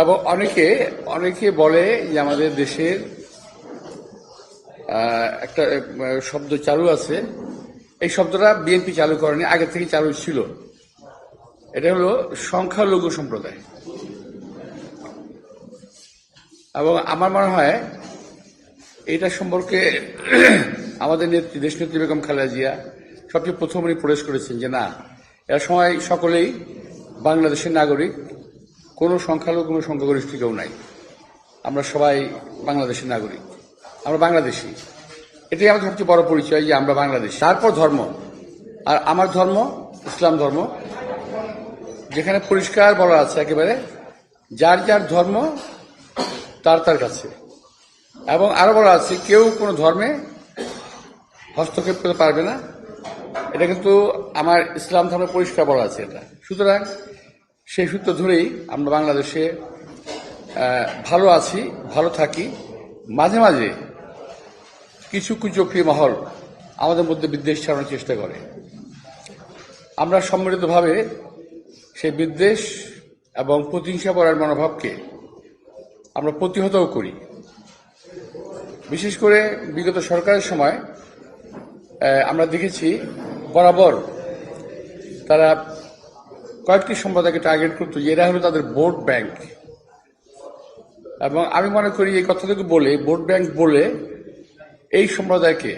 এবং অনেকে অনেকে বলে যে আমাদের দেশের একটা শব্দ চালু আছে, এই শব্দটা বিএনপি চালু করেনি, আগে থেকে চালু ছিল। এটা হলো সংখ্যালঘু সম্প্রদায়। এবং আমার মনে হয় এটা সম্পর্কে আমাদের নেত্রী, দেশনেত্রী বেগম খালেদা জিয়া সবচেয়ে প্রথম উনি প্রবেশ করেছেন যে না, এরা সময় সকলেই বাংলাদেশের নাগরিক, কোনো সংখ্যালঘু কোনো সংখ্যাগরিষ্ঠ কেউ নাই, আমরা সবাই বাংলাদেশের নাগরিক, আমরা বাংলাদেশি। এটাই আমাদের সবচেয়ে বড় পরিচয় যে আমরা বাংলাদেশি। তারপর ধর্ম, আর আমার ধর্ম ইসলাম ধর্ম, যেখানে পরিষ্কার বলা আছে একেবারে যার যার ধর্ম তার তার কাছে, এবং আরো বলা আছে কেউ কোনো ধর্মে হস্তক্ষেপ করতে পারবে না। এটা কিন্তু আমার ইসলাম ধর্মে পরিষ্কার বলা আছে এটা। সুতরাং সেই সূত্র ধরেই আমরা বাংলাদেশে ভালো আছি, ভালো থাকি। মাঝে মাঝে কিছু কুচক্রী মহল আমাদের মধ্যে বিদ্বেষ ছড়ানোর চেষ্টা করে, আমরা সম্মিলিতভাবে সেই বিদ্বেষ এবং প্রতিহিংসা করার মনোভাবকে আমরা প্রতিহতও করি। বিশেষ করে বিগত সরকারের সময় আমরা দেখেছি বরাবর তারা কয়েকটি সম্প্রদায়কে টার্গেট করতো যে এরা হলো তাদের ভোট ব্যাংক। এবং আমি মনে করি এই কথাটুকু বলে, ভোট ব্যাংক বলে এই সম্প্রদায়কে,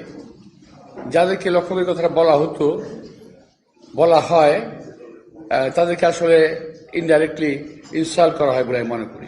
যাদেরকে লক্ষ্য করে কথাটা বলা হয়, তাদেরকে আসলে ইনডাইরেক্টলি ইনসাল্ট করা হয় বলে আমি মনে করি।